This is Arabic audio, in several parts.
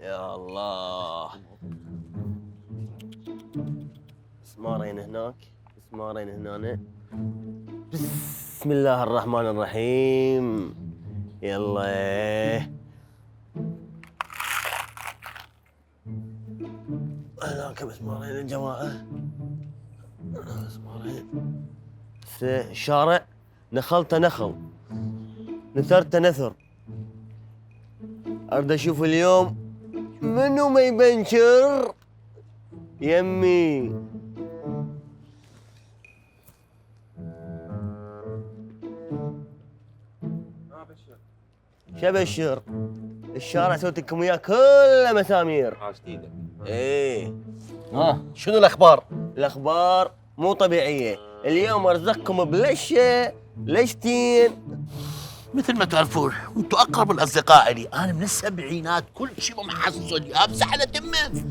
يا الله. مسمارين هناك، مسمارين هنا. بسم الله الرحمن الرحيم. يلا. هناك مسمارين يا جماعة. مسمارين. الشارع نخلته نخل، نثرته نثر. أريد أشوف اليوم منو ما يبنشر يمي. شبشر الشارع سويت لكم اياه كله مسامير. جديدة. ايه. شنو الاخبار؟ الاخبار مو طبيعيه. اليوم ارزقكم بلشه لشتين. مثل ما تعرفون انتم اقرب الاصدقاء لي، انا من السبعينات كل شيء محصل يابس على تمه.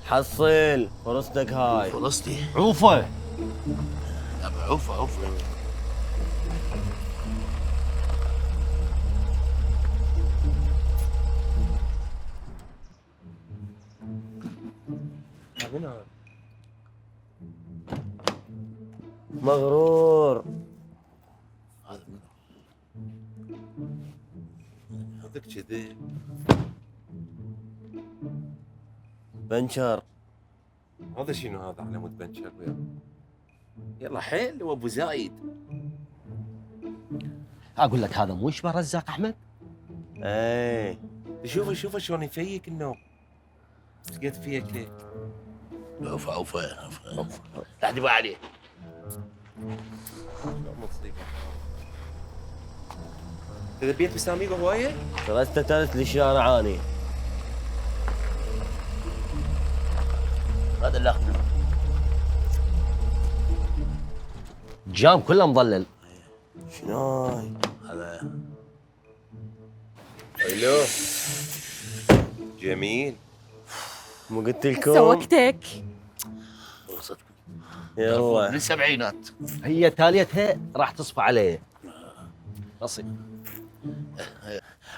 حصل فرصتك هاي. فرصتي عوفه يا ابو عوفه. مغرور. هذا منو؟ هذاك كذي بنشر. هذا شنو هذا على مود بنشر وياه؟ يلا حيل وابو زايد. اقول لك هذا مو يشبه رزاق احمد؟ ايه. شوفه شلون يفيك النوم. سقيت فيك هيك. عوفه لا تبغى عليه. مصيبه. اذا بيت بسامي هوايه؟ ثلاثة ثالث للشارعاني. هذا اللي اخذه. الجام كله مضلل. شنو هاي؟ هذا الو. جميل. مو قلت لكم؟ سوقتك. فرصتكم. من يلا. السبعينات. هي تاليتها راح تصفى عليه. نصيب.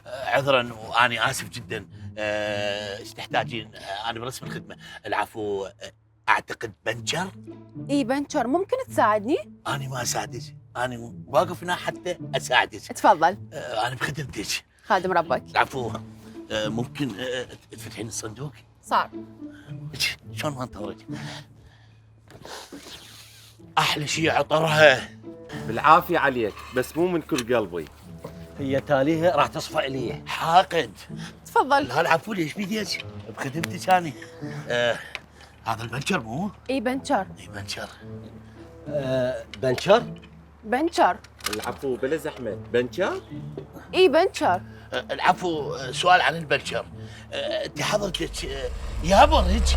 عذرا واني اسف جدا. ايش تحتاجين؟ انا برسم الخدمه. العفو. اعتقد بنشر. اي بنشر، ممكن تساعدني؟ انا ما اساعدك، انا واقف هنا حتى اساعدك. تفضل. انا بخدمتك. خادم ربك. العفو. ممكن تفتحين الصندوق؟ صار. شلون ما انتظرك؟ احلى شيء عطرها. بالعافيه عليك بس مو من كل قلبي. هي تاليها راح تصفى عليه. حاقد. تفضل. لا العفو، ليش بيديك؟ بخدمتك انا. هذا البنشر مو؟ اي بنشر. اي بنشر. بنشر؟ بنشر. العفو بلا زحمه. بنشر؟ اي بنشر. العفو. سؤال عن البنشر. انت حضرتك يا برج؟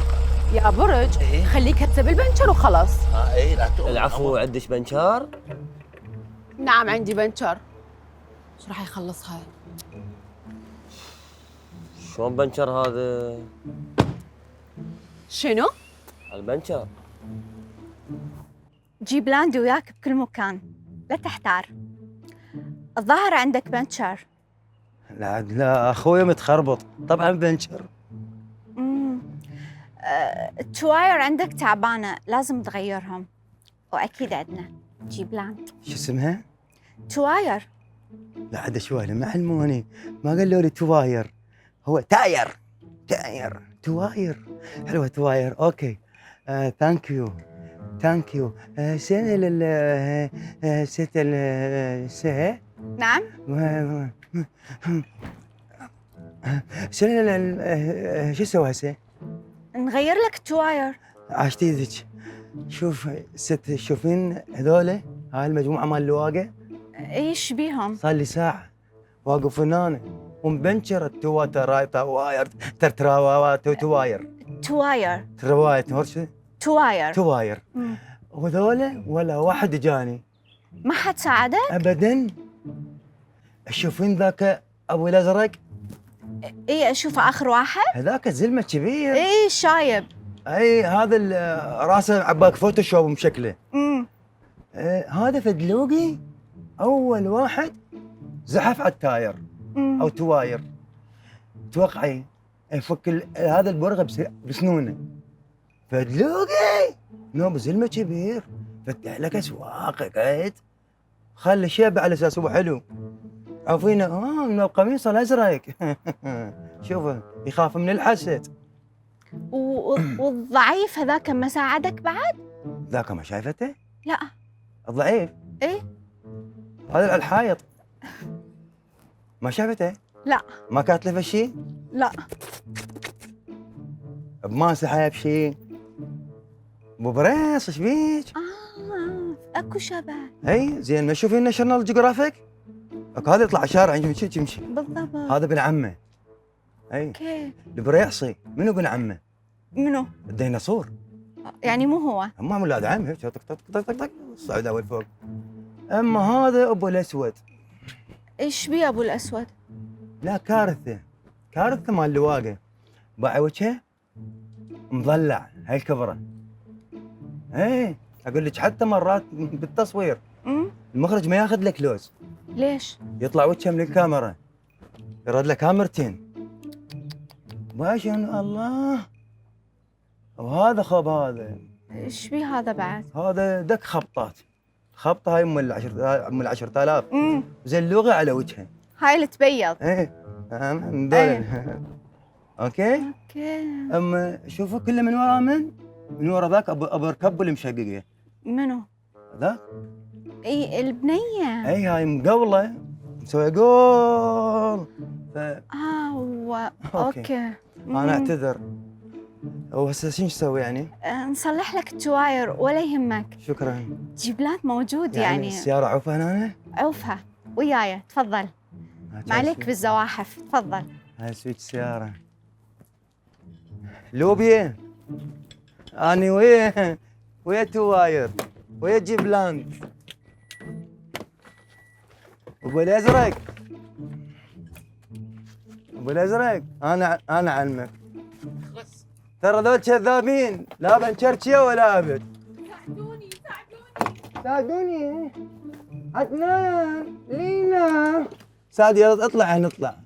يا برج، إيه؟ خليك هسه بالبنشر وخلاص. اي لا تؤمن. العفو، عندك بنشار؟ نعم عندي بنشر. ايش راح يخلصها؟ شلون بنشر هذا؟ شنو؟ البنشر. جيب لاندي وياك بكل مكان، لا تحتار. الظاهر عندك بنشر. لا اخوي متخربط طبعا بنشر. التواير عندك تعبانه، لازم تغيرهم. واكيد عندنا جيب لاند. شو اسمها؟ تواير. لا عاد شوي ما علموني، ما قالوا لي تواير، هو تاير. تواير حلوه تواير. اوكي. ثانك يو. سنة ست سه. نعم. سنة شو اسوي هسه؟ نغير لك التواير. عاشت ايدك. شوف ست، تشوفين هذول هاي المجموعة مال الواقع؟ ايش بيهم؟ صار لي ساعة واقف هنا ومبنشر تواير. تواير. وذولا ولا واحد جاني. ما حد ساعدك؟ ابدا. تشوفين ذاك ابو الازرق؟ اي اشوفه اخر واحد. هذاك الزلمه كبير. اي شايب. اي هذا راسه عباك فوتوشوب مشكله. هذا فدلوقي اول واحد زحف على التاير او تواير. توقعي يفك هذا البرغه بسنونه، فتلوقي نوب زلمه كبير فتح لك اسواق قاعد خلي شيب على اساس هو حلو. عارفين من القميص الازرق شوفه يخاف من الحسد. والضعيف هذاك ما ساعدك بعد؟ ذاك ما شايفته؟ لا. الضعيف؟ ايه هذا على الحائط. ما شافته؟ لا. ما كاتله شيء؟ لا. بماسحه بشيء؟ ابو بريص ايش بيك؟ اكو شبه. اي زين ما تشوفين ناشونال جيوغرافيك؟ هذا يطلع الشارع يمشي بالضبط. هذا ابن عمه. اي اوكي. البريصي منو ابن عمه؟ منو؟ الديناصور. يعني مو هو؟ هم اولاد عمه طق طق طق طق طق الصعود اول فوق. اما هذا ابو الاسود. ايش بيه ابو الاسود؟ لا كارثه مال اللواقه. باع وجهه مضلع هاي الكبره. ايه اقول لك حتى مرات بالتصوير المخرج ما ياخذ لك لوز. ليش؟ يطلع وجهه من الكاميرا يرد له كاميرتين. باشا الله. وهذا خب هذا ايش بيه هذا بعد؟ هذا دك خبطات. خبطه هاي ام 10,000 زلوغه على وجهه. هاي اللي تبيض. ايه مدلل. اوكي. اوكي. اما شوفوا كله من ورا من ورا ذاك ابو الكب المشققه. منو؟ ذاك؟ اي البنيه. اي هاي مقوله مسوي جول. اوكي. انا اعتذر. وهسه شو نسوي يعني؟ نصلح لك التواير ولا يهمك. شكرا. جيبلات موجود يعني. السياره عوفه هنا؟ عوفها وياي تفضل. ما عليك بالزواحف تفضل. هاي سويت السياره. لوبيا اني ويا تواير ويا جيبلان ابو الازرق. ابو الازرق انا اعلمك ترى ذول كذابين لا بنشرشيه ولا ابد. ساعدوني عدنان لينا سعد يلا اطلع نطلع.